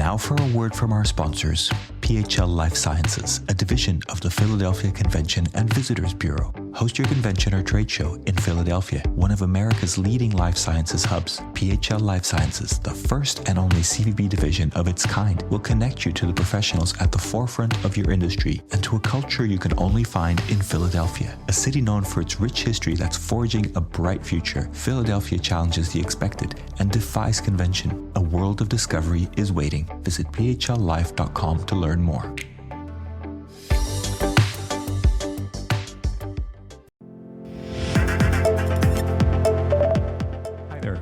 now for a word from our sponsors, PHL Life Sciences, a division of the Philadelphia Convention and Visitors Bureau. Host your convention or trade show in Philadelphia, one of America's leading life sciences hubs. PHL Life Sciences, the first and only CVB division of its kind, will connect you to the professionals at the forefront of your industry and to a culture you can only find in Philadelphia. A city known for its rich history that's forging a bright future, Philadelphia challenges the expected and defies convention. A world of discovery is waiting. Visit phlife.com to learn more.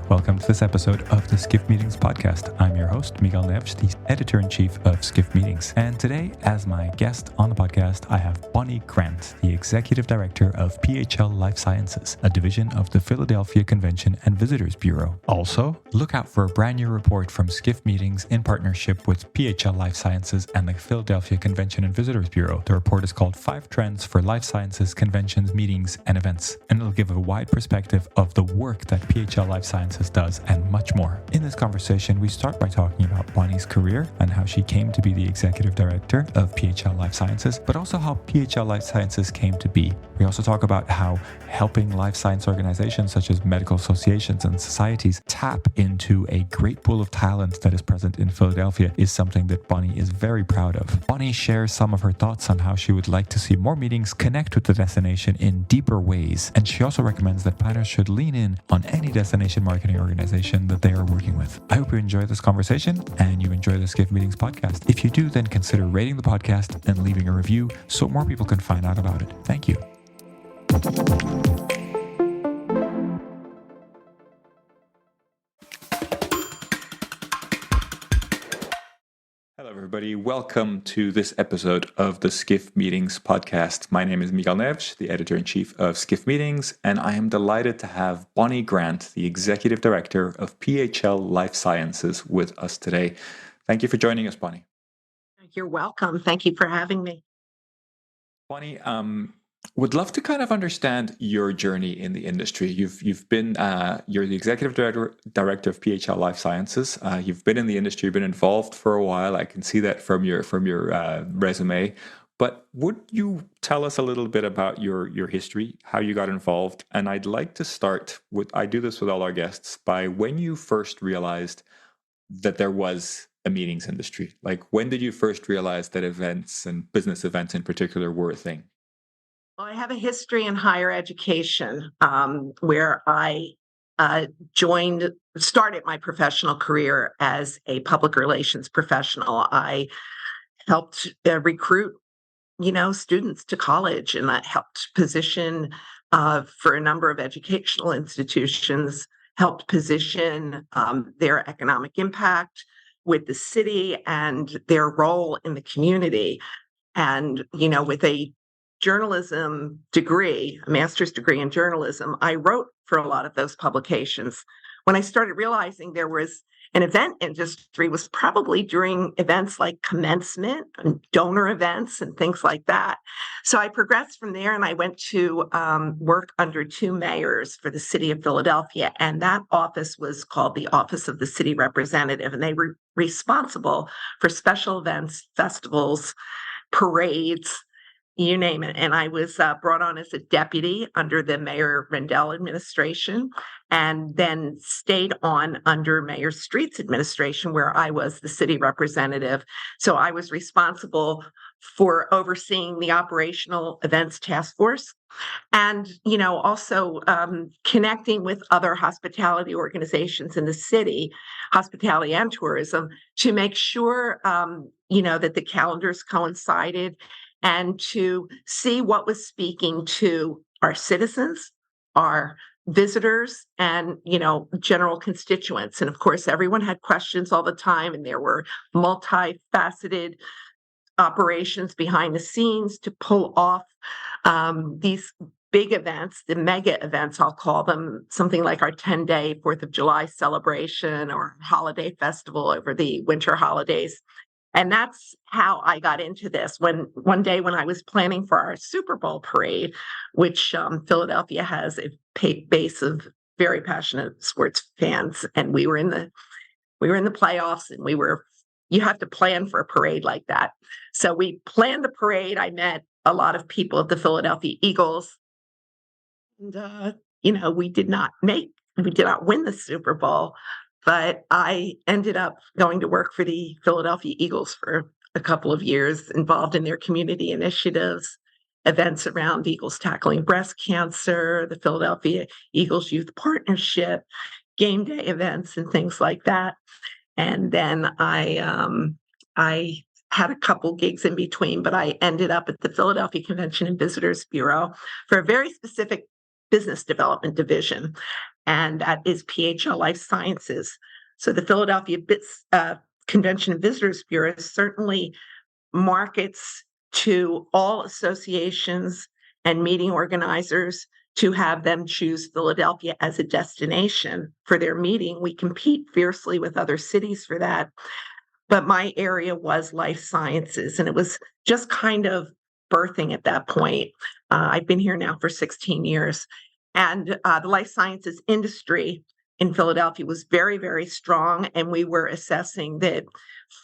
Welcome to this episode of the Skiff Meetings podcast. I'm your host, Miguel Neves, the editor-in-chief of Skiff Meetings. And today, as my guest on the podcast, I have Bonnie Grant, the executive director of PHL Life Sciences, a division of the Philadelphia Convention and Visitors Bureau. Also, look out for a brand new report from Skiff Meetings in partnership with PHL Life Sciences and the Philadelphia Convention and Visitors Bureau. The report is called 5 Trends for Life Sciences, Conventions, Meetings, and Events, and it'll give a wide perspective of the work that PHL Life Sciences does and much more. In this conversation, we start by talking about Bonnie's career and how she came to be the executive director of PHL Life Sciences, but also how PHL Life Sciences came to be. We also talk about how helping life science organizations such as medical associations and societies tap into a great pool of talent that is present in Philadelphia is something that Bonnie is very proud of. Bonnie shares some of her thoughts on how she would like to see more meetings connect with the destination in deeper ways, and she also recommends that planners should lean in on any destination marketing organization that they are working with. I hope you enjoy this conversation and you enjoy the Skiff Meetings podcast. If you do, then consider rating the podcast and leaving a review so more people can find out about it. Thank you. Hello, everybody. Welcome to this episode of the Skiff Meetings podcast. My name is Miguel Neves, the editor-in-chief of Skiff Meetings, and I am delighted to have Bonnie Grant, the executive director of PHL Life Sciences, with us today. Thank you for joining us, Bonnie. You're welcome. Thank you for having me. Bonnie, would love to kind of understand your journey in the industry. You've been you're the executive director of PHL Life Sciences. You've been in the industry, you've been involved for a while. I can see that from your resume. But would you tell us a little bit about your history, how you got involved? And I'd like to start with, I do this with all our guests, by when you first realized that there was a meetings industry. Like, when did you first realize that events and business events in particular were a thing? Well, I have a history in higher education where I started my professional career as a public relations professional. I helped recruit, students to college, and I helped position for a number of educational institutions, helped position their economic impact with the city and their role in the community. And, with a journalism degree, a master's degree in journalism, I wrote for a lot of those publications. When I started realizing there was an event industry was probably during events like commencement and donor events and things like that. So I progressed from there, and I went to work under 2 mayors for the city of Philadelphia. And that office was called the Office of the City Representative. And they were responsible for special events, festivals, parades, you name it. And I was brought on as a deputy under the Mayor Rendell administration, and then stayed on under Mayor Street's administration, where I was the city representative. So I was responsible for overseeing the operational events task force and, also connecting with other hospitality organizations in the city, hospitality and tourism, to make sure, that the calendars coincided, and to see what was speaking to our citizens, our visitors, and, general constituents. And of course, everyone had questions all the time, and there were multifaceted operations behind the scenes to pull off these big events, the mega events, I'll call them, something like our 10-day 4th of July celebration or holiday festival over the winter holidays. And that's how I got into this. One day when I was planning for our Super Bowl parade, which Philadelphia has a base of very passionate sports fans, and we were in the playoffs, and we were you have to plan for a parade like that. So we planned the parade. I met a lot of people at the Philadelphia Eagles. And, we did not win the Super Bowl, but I ended up going to work for the Philadelphia Eagles for a couple of years, involved in their community initiatives, events around Eagles tackling breast cancer, the Philadelphia Eagles Youth Partnership, game day events, and things like that. And then I had a couple gigs in between, but I ended up at the Philadelphia Convention and Visitors Bureau for a very specific business development division, and that is PHL Life Sciences. So the Philadelphia Convention and Visitors Bureau certainly markets to all associations and meeting organizers to have them choose Philadelphia as a destination for their meeting. We compete fiercely with other cities for that. But my area was life sciences, and it was just kind of birthing at that point. I've been here now for 16 years. And the life sciences industry in Philadelphia was very, very strong. And we were assessing that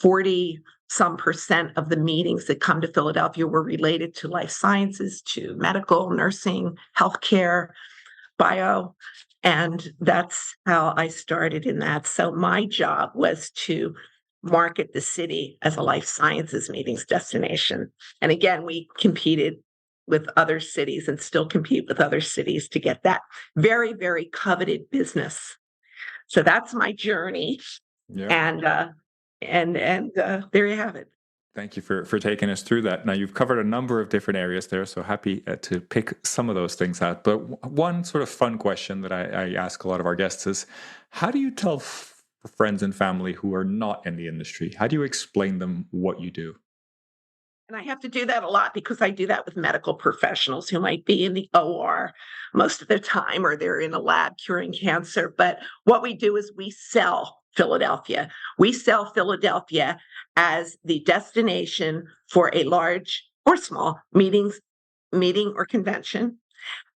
40 some percent of the meetings that come to Philadelphia were related to life sciences, to medical, nursing, healthcare, bio. And that's how I started in that. So my job was to market the city as a life sciences meetings destination. And again, we competed with other cities and still compete with other cities to get that very, very coveted business. So that's my journey. Yeah. And there you have it. Thank you for taking us through that. Now, you've covered a number of different areas there, so happy to pick some of those things out. But one sort of fun question that I ask a lot of our guests is, how do you tell friends and family who are not in the industry? How do you explain them what you do? And I have to do that a lot because I do that with medical professionals who might be in the OR most of the time, or they're in a lab curing cancer. But what we do is we sell Philadelphia. We sell Philadelphia as the destination for a large or small meeting or convention.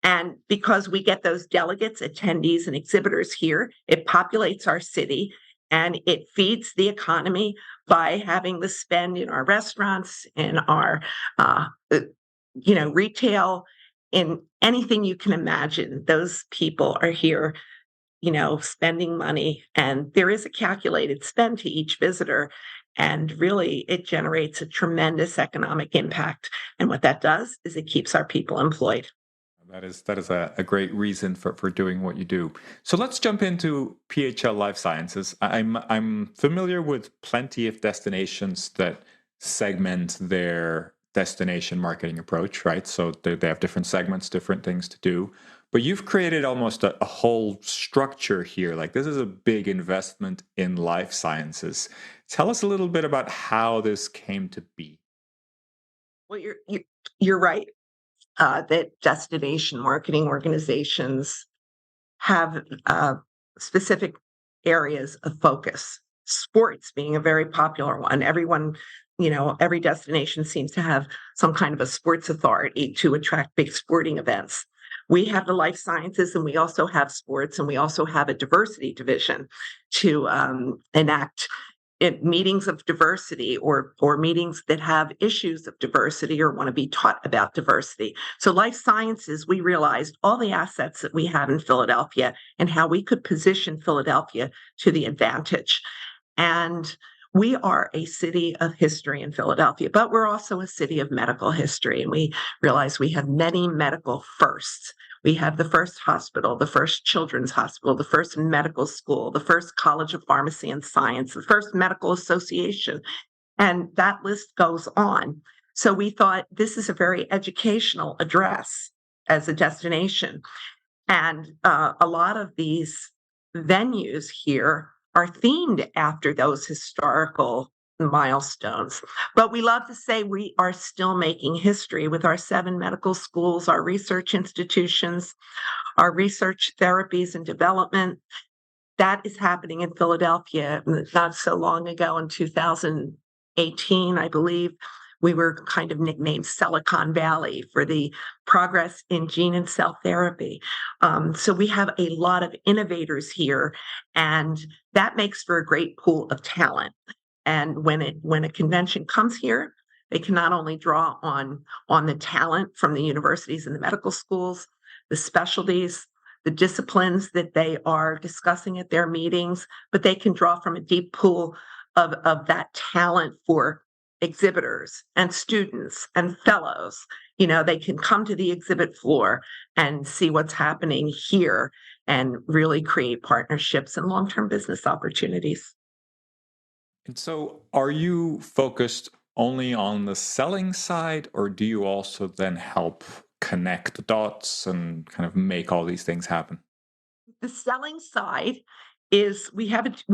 And because we get those delegates, attendees, and exhibitors here, it populates our city and it feeds the economy by having the spend in our restaurants, in our, retail, in anything you can imagine. Those people are here, spending money, and there is a calculated spend to each visitor. And really, it generates a tremendous economic impact. And what that does is it keeps our people employed. That is a great reason for doing what you do. So let's jump into PHL Life Sciences. I'm familiar with plenty of destinations that segment their destination marketing approach, right? So they have different segments, different things to do. But you've created almost a whole structure here. Like, this is a big investment in life sciences. Tell us a little bit about how this came to be. Well, you're right. That destination marketing organizations have specific areas of focus. Sports being a very popular one. Everyone, every destination seems to have some kind of a sports authority to attract big sporting events. We have the life sciences, and we also have sports, and we also have a diversity division to enact meetings of diversity or meetings that have issues of diversity or want to be taught about diversity. So life sciences, we realized all the assets that we have in Philadelphia and how we could position Philadelphia to the advantage. And we are a city of history in Philadelphia, but we're also a city of medical history. And we realize we have many medical firsts. We have the first hospital, the first children's hospital, the first medical school, the first College of Pharmacy and Science, the first medical association, and that list goes on. So we thought this is a very educational address as a destination. And a lot of these venues here are themed after those historical milestones. But we love to say we are still making history with our 7 medical schools, our research institutions, our research therapies and development. That is happening in Philadelphia. Not so long ago, in 2018, I believe, we were kind of nicknamed Silicon Valley for the progress in gene and cell therapy. So we have a lot of innovators here, and that makes for a great pool of talent. And when a convention comes here, they can not only draw on the talent from the universities and the medical schools, the specialties, the disciplines that they are discussing at their meetings, but they can draw from a deep pool of that talent for exhibitors and students and fellows. They can come to the exhibit floor and see what's happening here and really create partnerships and long-term business opportunities. And so, are you focused only on the selling side, or do you also then help connect the dots and kind of make all these things happen? The selling side is we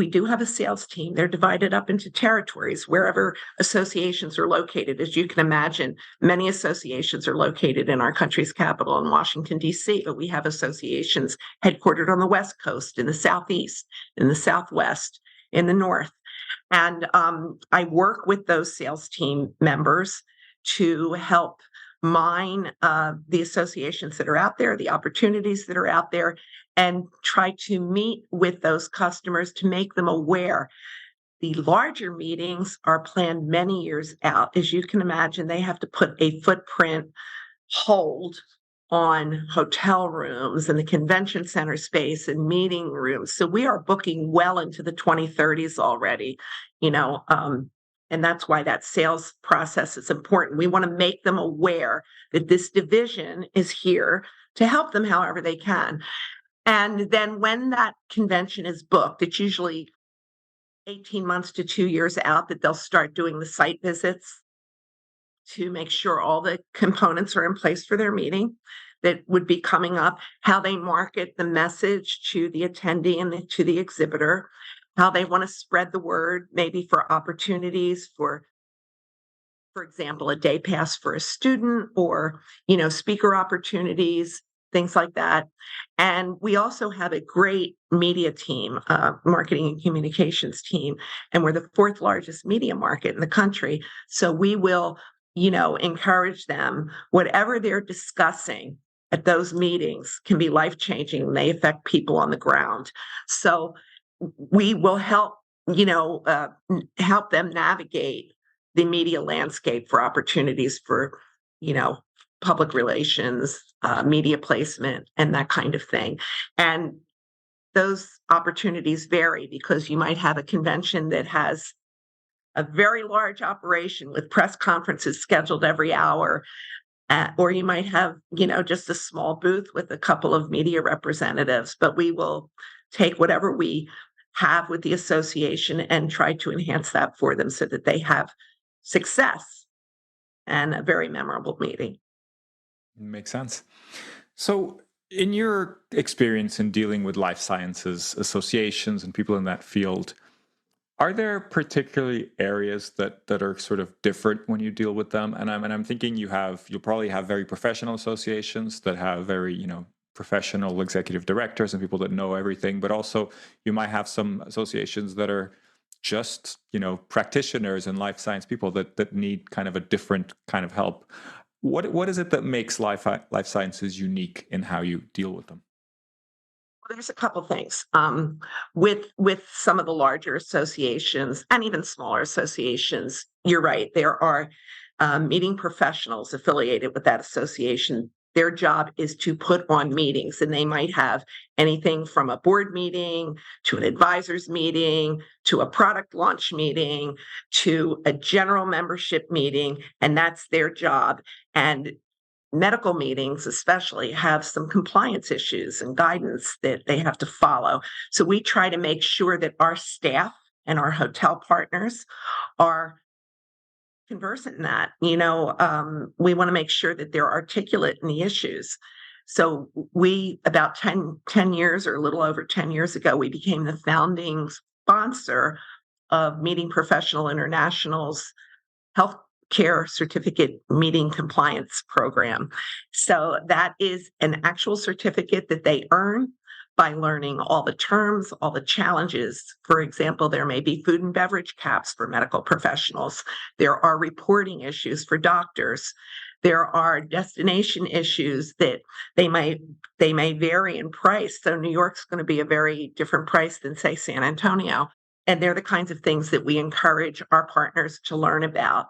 do have a sales team. They're divided up into territories wherever associations are located. As you can imagine, many associations are located in our country's capital in Washington, D.C., but we have associations headquartered on the West Coast, in the Southeast, in the Southwest, in the North. And I work with those sales team members to help mine the associations that are out there, the opportunities that are out there, and try to meet with those customers to make them aware. The larger meetings are planned many years out. As you can imagine, they have to put a footprint hold on hotel rooms and the convention center space and meeting rooms. So we are booking well into the 2030s already, you know, and that's why that sales process is important. We want to make them aware that this division is here to help them however they can. And then when that convention is booked, it's usually 18 months to 2 years out that they'll start doing the site visits to make sure all the components are in place for their meeting that would be coming up, how they market the message to the attendee and to the exhibitor, how they want to spread the word, maybe for opportunities for example, a day pass for a student or, speaker opportunities, things like that. And we also have a great media team, marketing and communications team, and we're the fourth largest media market in the country. So we will, encourage them. Whatever they're discussing at those meetings can be life-changing and they affect people on the ground. So we will help them navigate the media landscape for opportunities for, public relations, media placement, and that kind of thing. And those opportunities vary because you might have a convention that has a very large operation with press conferences scheduled every hour, or you might have, just a small booth with a couple of media representatives. But we will take whatever we have with the association and try to enhance that for them so that they have success and a very memorable meeting. Makes sense. So, in your experience in dealing with life sciences associations and people in that field, are there particularly areas that are sort of different when you deal with them? And I'm thinking you'll probably have very professional associations that have very, professional executive directors and people that know everything, but also you might have some associations that are just, practitioners and life science people that need kind of a different kind of help. What is it that makes life sciences unique in how you deal with them? Well, there's a couple things. With some of the larger associations and even smaller associations, you're right. There are meeting professionals affiliated with that association. Their job is to put on meetings, and they might have anything from a board meeting to an advisors meeting to a product launch meeting to a general membership meeting, and that's their job. And medical meetings especially have some compliance issues and guidance that they have to follow. So we try to make sure that our staff and our hotel partners are conversant in that. We want to make sure that they're articulate in the issues. So we, about 10 years or a little over 10 years ago, we became the founding sponsor of Meeting Professional International's Healthcare Certificate Meeting Compliance Program. So that is an actual certificate that they earn by learning all the terms, all the challenges. For example, there may be food and beverage caps for medical professionals. There are reporting issues for doctors. There are destination issues that they may vary in price. So New York's going to be a very different price than, say, San Antonio. And they're the kinds of things that we encourage our partners to learn about.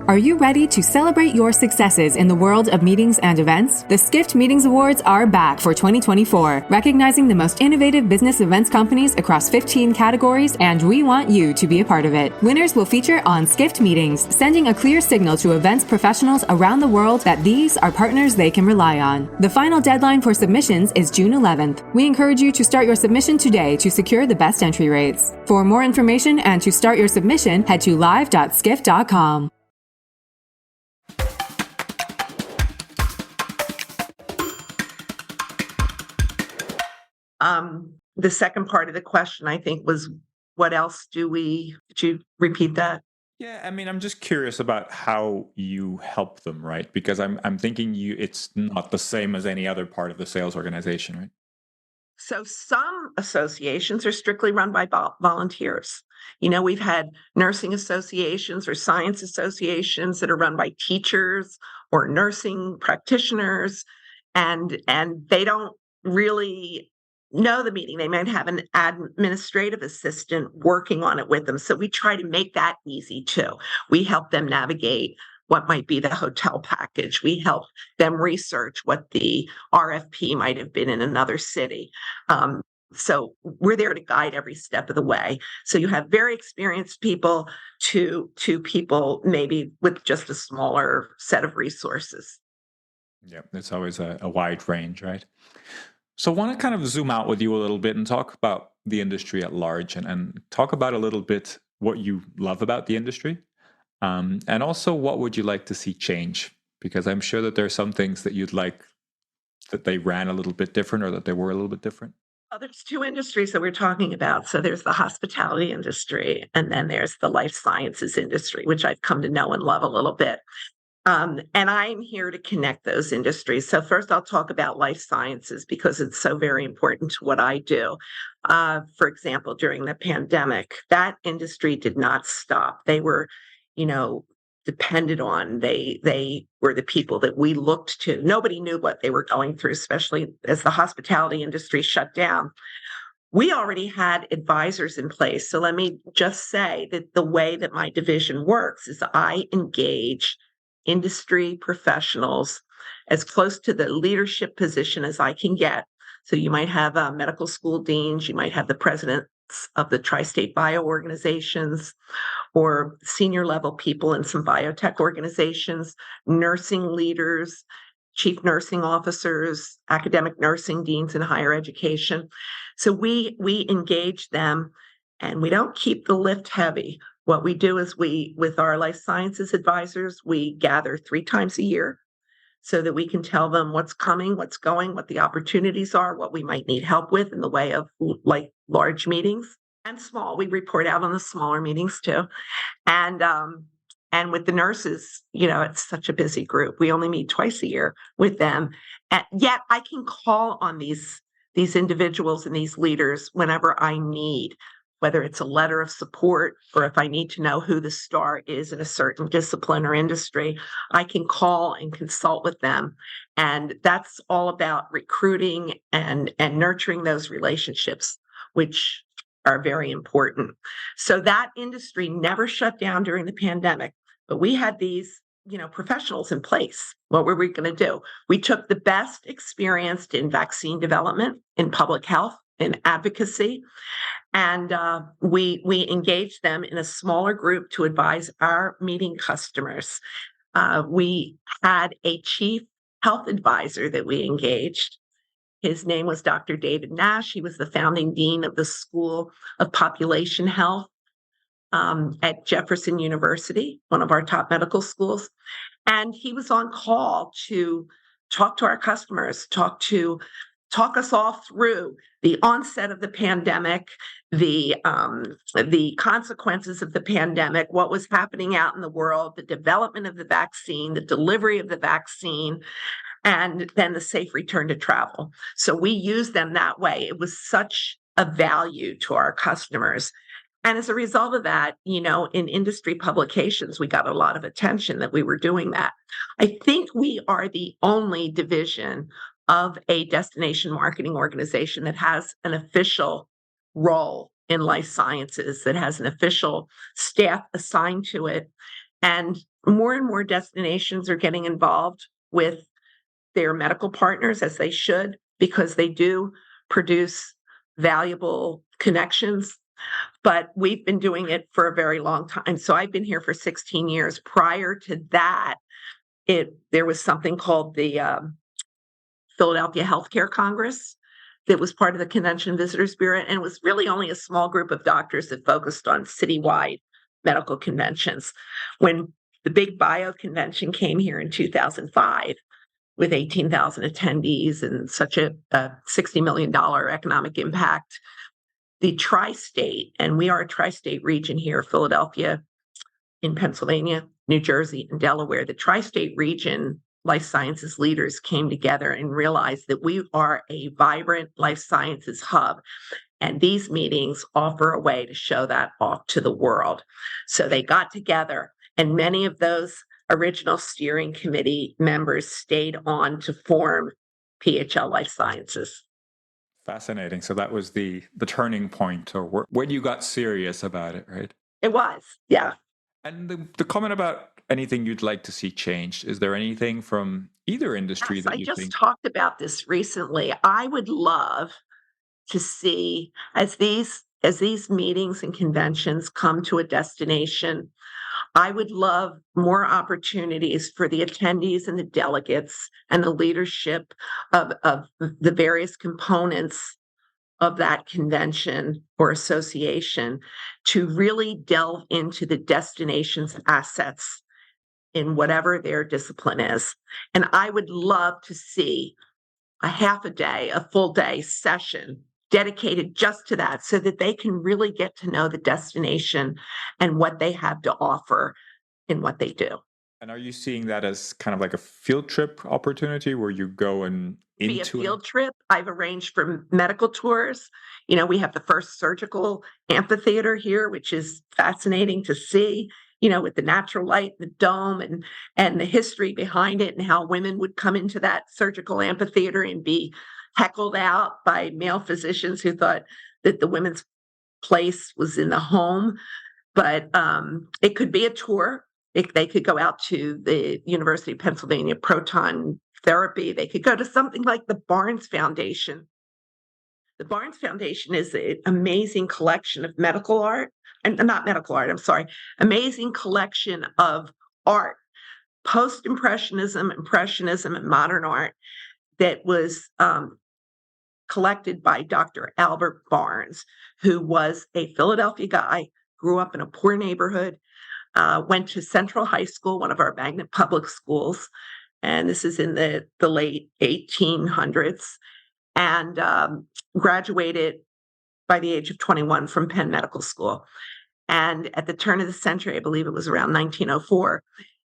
Are you ready to celebrate your successes in the world of meetings and events? The Skift Meetings Awards are back for 2024, recognizing the most innovative business events companies across 15 categories, and we want you to be a part of it. Winners will feature on Skift Meetings, sending a clear signal to events professionals around the world that these are partners they can rely on. The final deadline for submissions is June 11th. We encourage you to start your submission today to secure the best entry rates. For more information and to start your submission, head to live.skift.com. The second part of the question, I think, was what else did you repeat that? Yeah, I mean, I'm just curious about how you help them, right? Because I'm thinking it's not the same as any other part of the sales organization, right? So some associations are strictly run by volunteers. We've had nursing associations or science associations that are run by teachers or nursing practitioners, and they don't really know the meeting. They might have an administrative assistant working on it with them. So we try to make that easy too. We help them navigate what might be the hotel package. We help them research what the RFP might have been in another city. So we're there to guide every step of the way. So you have very experienced people to people maybe with just a smaller set of resources. Yeah, it's always a wide range, right? So I want to kind of zoom out with you a little bit and talk about the industry at large and talk about a little bit what you love about the industry. And also, what would you like to see change? Because I'm sure that there are some things that you'd like that they ran a little bit different or that they were a little bit different. There's two industries that we're talking about. So there's the hospitality industry, and then there's the life sciences industry, which I've come to know and love a little bit. And I'm here to connect those industries. So first, I'll talk about life sciences because it's so very important to what I do. For example, during the pandemic, that industry did not stop. They were, depended on. They were the people that we looked to. Nobody knew what they were going through, especially as the hospitality industry shut down. We already had advisors in place. So let me just say that the way that my division works is I engage industry professionals as close to the leadership position as I can get. So you might have medical school deans, you might have the presidents of the tri-state bio organizations, or senior level people in some biotech organizations, nursing leaders, chief nursing officers, academic nursing deans in higher education. So we engage them, and we don't keep the lift heavy. What we do is with our life sciences advisors, we gather 3 times a year so that we can tell them what's coming, what's going, what the opportunities are, what we might need help with in the way of like large meetings and small. We report out on the smaller meetings too. And with the nurses, it's such a busy group. We only meet twice a year with them. And yet I can call on these individuals and these leaders whenever I need, whether it's a letter of support or if I need to know who the star is in a certain discipline or industry, I can call and consult with them. And that's all about recruiting and nurturing those relationships, which are very important. So that industry never shut down during the pandemic, but we had these professionals in place. What were we going to do? We took the best experienced in vaccine development, in public health, in advocacy, and we engaged them in a smaller group to advise our meeting customers. We had a chief health advisor that we engaged. His name was Dr. David Nash. He was the founding dean of the School of Population Health at Jefferson University, one of our top medical schools. And he was on call to talk to our customers, talk us all through the onset of the pandemic, the consequences of the pandemic, what was happening out in the world, the development of the vaccine, the delivery of the vaccine, and then the safe return to travel. So we used them that way. It was such a value to our customers. And as a result of that, in industry publications, we got a lot of attention that we were doing that. I think we are the only division of a destination marketing organization that has an official role in life sciences that has an official staff assigned to it. And more destinations are getting involved with their medical partners, as they should, because they do produce valuable connections. But we've been doing it for a very long time. So I've been here for 16 years. Prior to that, there was something called the Philadelphia Healthcare Congress that was part of the Convention Visitors Bureau, and it was really only a small group of doctors that focused on citywide medical conventions. When the big bio convention came here in 2005 with 18,000 attendees and such a $60 million economic impact, the tri-state, and we are a tri-state region here, Philadelphia, in Pennsylvania, New Jersey, and Delaware, the tri-state region life sciences leaders came together and realized that we are a vibrant life sciences hub. And these meetings offer a way to show that off to the world. So they got together, and many of those original steering committee members stayed on to form PHL Life Sciences. Fascinating. So that was the turning point, or when you got serious about it, right? It was, yeah. And the comment about anything you'd like to see changed, is there anything from either industry that I you just think? talked about this recently. I would love to see, as these meetings and conventions come to a destination, I would love more opportunities for the attendees and the delegates and the leadership of the various components of that convention or association to really delve into the destination's assets in whatever their discipline is. And I would love to see a half a day, a full day session dedicated just to that, so that they can really get to know the destination and what they have to offer in what they do. And are you seeing that as kind of like a field trip opportunity where you go and Be a into field trip. I've arranged for medical tours. We have the first surgical amphitheater here, which is fascinating to see, with the natural light, the dome, and the history behind it, and how women would come into that surgical amphitheater and be heckled out by male physicians who thought that the women's place was in the home. But it could be a tour. They could go out to the University of Pennsylvania proton therapy. They could go to something like the Barnes Foundation. The Barnes Foundation is an amazing collection of medical art, and not medical art, I'm sorry, amazing collection of art, post-impressionism, impressionism, and modern art that was collected by Dr. Albert Barnes, who was a Philadelphia guy, grew up in a poor neighborhood, went to Central High School, one of our magnet public schools, and this is in the late 1800s, and graduated by the age of 21 from Penn Medical School. And at the turn of the century, I believe it was around 1904,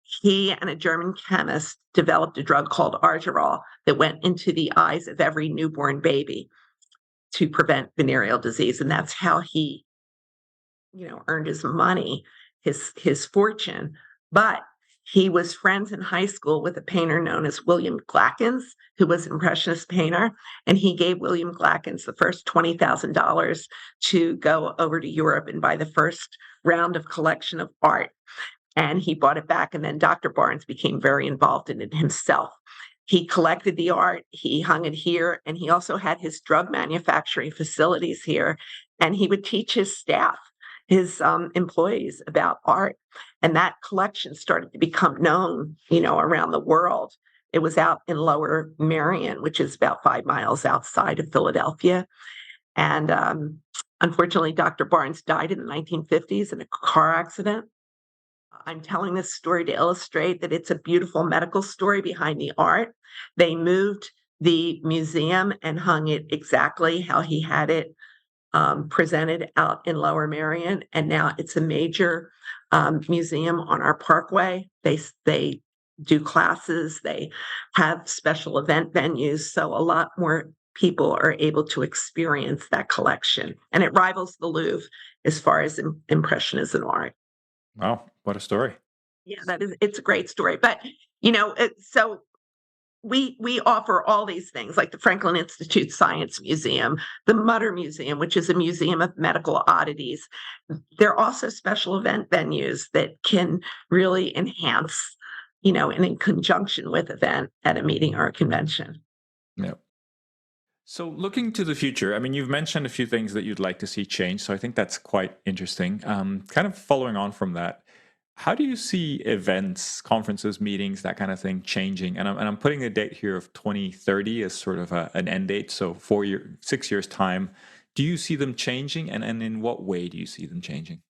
he and a German chemist developed a drug called Argerol that went into the eyes of every newborn baby to prevent venereal disease. And that's how he, earned his money, his fortune. But he was friends in high school with a painter known as William Glackens, who was an Impressionist painter. And he gave William Glackens the first $20,000 to go over to Europe and buy the first round of collection of art. And he bought it back. And then Dr. Barnes became very involved in it himself. He collected the art, he hung it here, and he also had his drug manufacturing facilities here. And he would teach his staff, his employees, about art. And that collection started to become known, around the world. It was out in Lower Merion, which is about 5 miles outside of Philadelphia. And unfortunately, Dr. Barnes died in the 1950s in a car accident. I'm telling this story to illustrate that it's a beautiful medical story behind the art. They moved the museum and hung it exactly how he had it presented out in Lower Merion, and now it's a major museum on our parkway. They do classes, they have special event venues, so a lot more people are able to experience that collection, and it rivals the Louvre as far as Impressionism art. Wow, what a story. Yeah, it's a great story. But, so we offer all these things like the Franklin Institute Science Museum, the Mutter Museum, which is a museum of medical oddities. There are also special event venues that can really enhance, and in conjunction with event at a meeting or a convention. Yeah. So looking to the future, I mean, you've mentioned a few things that you'd like to see change. So I think that's quite interesting. Kind of following on from that, how do you see events, conferences, meetings, that kind of thing changing? And I'm putting a date here of 2030 as sort of an end date. So 6 years time. Do you see them changing? And in what way do you see them changing?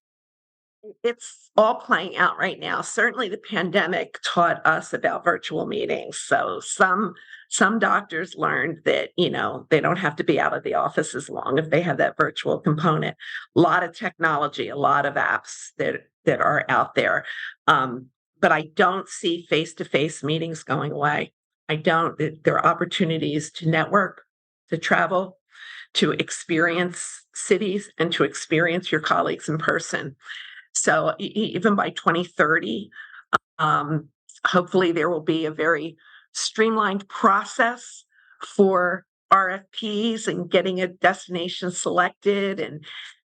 It's all playing out right now. Certainly the pandemic taught us about virtual meetings. So some doctors learned that, they don't have to be out of the office as long if they have that virtual component. A lot of technology, a lot of apps that are out there. But I don't see face-to-face meetings going away. I don't. There are opportunities to network, to travel, to experience cities, and to experience your colleagues in person. So even by 2030, hopefully there will be a very streamlined process for RFPs and getting a destination selected. And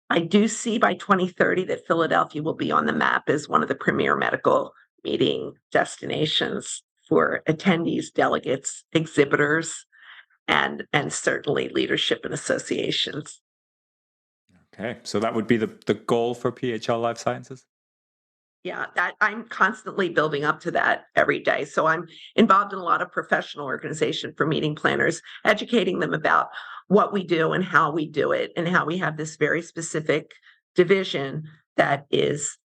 I do see by 2030 that Philadelphia will be on the map as one of the premier medical meeting destinations for attendees, delegates, exhibitors, and certainly leadership and associations. Okay, so that would be the goal for PHL Life Sciences? Yeah, that I'm constantly building up to that every day. So I'm involved in a lot of professional organization for meeting planners, educating them about what we do and how we do it, and how we have this very specific division that is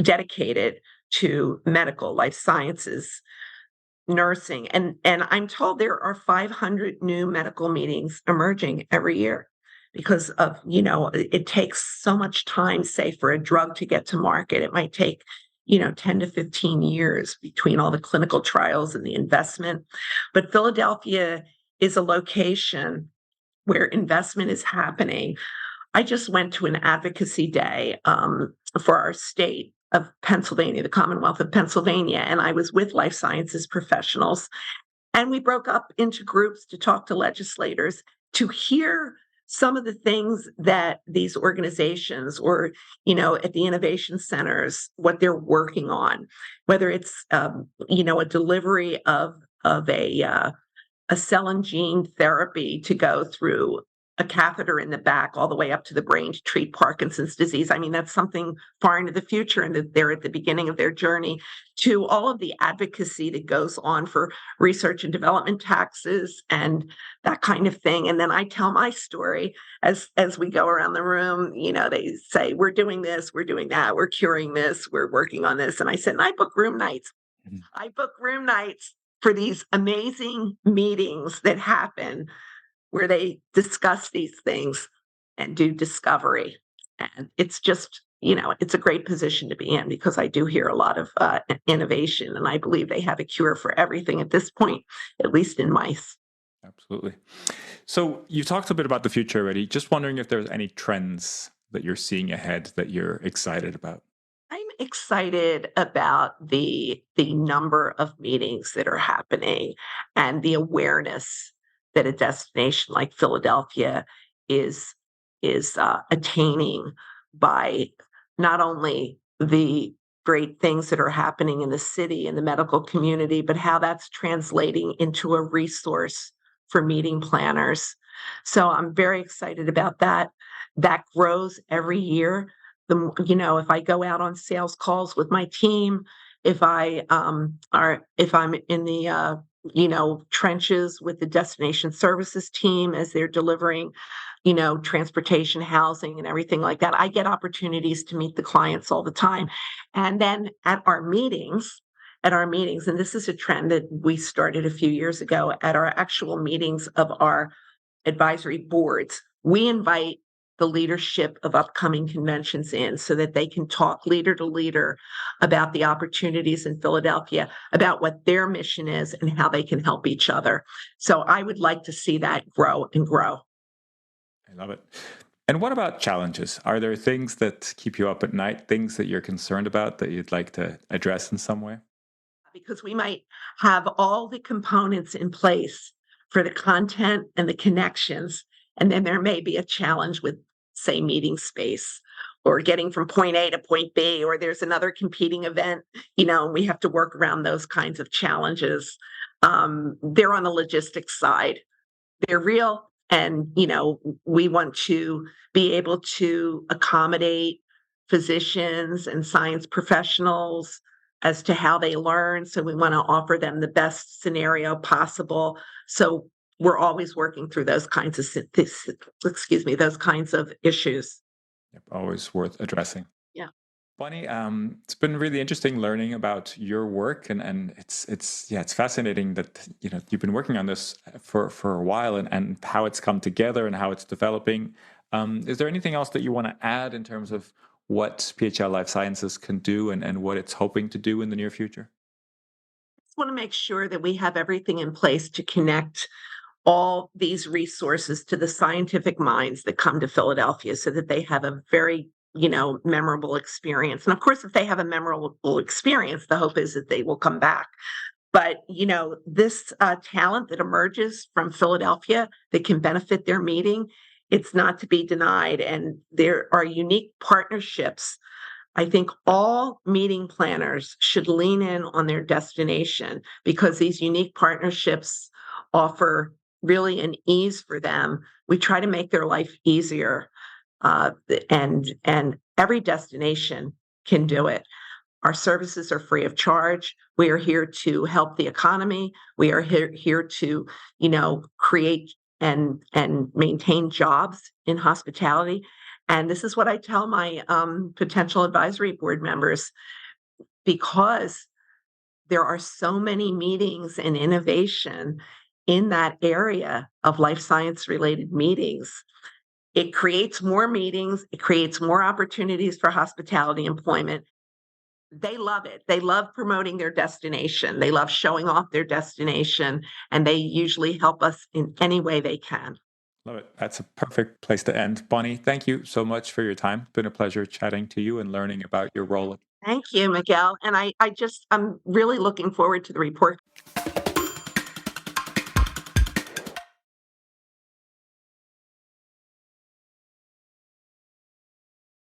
dedicated to medical, life sciences, nursing. And I'm told there are 500 new medical meetings emerging every year because of, it takes so much time, say, for a drug to get to market. It might take, 10 to 15 years between all the clinical trials and the investment. But Philadelphia is a location where investment is happening. I just went to an advocacy day for our state of Pennsylvania, the Commonwealth of Pennsylvania, and I was with life sciences professionals. And we broke up into groups to talk to legislators to hear some of the things that these organizations or, at the innovation centers, what they're working on, whether it's, a delivery of a cell and gene therapy to go through a catheter in the back all the way up to the brain to treat Parkinson's disease. I mean, that's something far into the future, and that they're at the beginning of their journey, to all of the advocacy that goes on for research and development taxes and that kind of thing. And then I tell my story as we go around the room. They say, we're doing this, we're doing that, we're curing this, we're working on this. And I said, and I book room nights. Mhm. I book room nights for these amazing meetings that happen where they discuss these things and do discovery. And it's just, it's a great position to be in, because I do hear a lot of innovation, and I believe they have a cure for everything at this point, at least in mice. Absolutely. So you talked a bit about the future already. Just wondering if there's any trends that you're seeing ahead that you're excited about. I'm excited about the number of meetings that are happening and the awareness that a destination like Philadelphia is attaining by not only the great things that are happening in the city and the medical community, but how that's translating into a resource for meeting planners. So I'm very excited about that. That grows every year. If I go out on sales calls with my team, if if I'm in the trenches with the destination services team as they're delivering, transportation, housing, and everything like that, I get opportunities to meet the clients all the time. And then at our meetings, and this is a trend that we started a few years ago, at our actual meetings of our advisory boards, we invite the leadership of upcoming conventions in so that they can talk leader to leader about the opportunities in Philadelphia, about what their mission is and how they can help each other. So I would like to see that grow and grow. I love it. And what about challenges? Are there things that keep you up at night, things that you're concerned about that you'd like to address in some way? because we might have all the components in place for the content and the connections, and then there may be a challenge with, say, meeting space or getting from point A to point B, or there's another competing event, and we have to work around those kinds of challenges. They're on the logistics side. They're real, and we want to be able to accommodate physicians and science professionals as to how they learn, so we want to offer them the best scenario possible. So we're always working through those kinds of those kinds of issues. Yep, always worth addressing. Yeah. Bonnie, it's been really interesting learning about your work, and it's fascinating that you've been working on this for a while, and how it's come together and how it's developing. Is there anything else that you want to add in terms of what PHL Life Sciences can do and what it's hoping to do in the near future? Just want to make sure that we have everything in place to connect all these resources to the scientific minds that come to Philadelphia, so that they have a very memorable experience. And of course, if they have a memorable experience, the hope is that they will come back. But this talent that emerges from Philadelphia that can benefit their meeting, it's not to be denied. And there are unique partnerships. I think all meeting planners should lean in on their destination, because these unique partnerships offer really an ease for them. We try to make their life easier, and every destination can do it. Our services are free of charge. We are here to help the economy. We are here to, create and maintain jobs in hospitality. And this is what I tell my potential advisory board members, because there are so many meetings and innovation in that area of life science related meetings. It creates more meetings. It creates more opportunities for hospitality employment. They love it. They love promoting their destination. They love showing off their destination, and they usually help us in any way they can. Love it. That's a perfect place to end. Bonnie, thank you so much for your time. It's been a pleasure chatting to you and learning about your role. Thank you, Miguel. And I'm really looking forward to the report.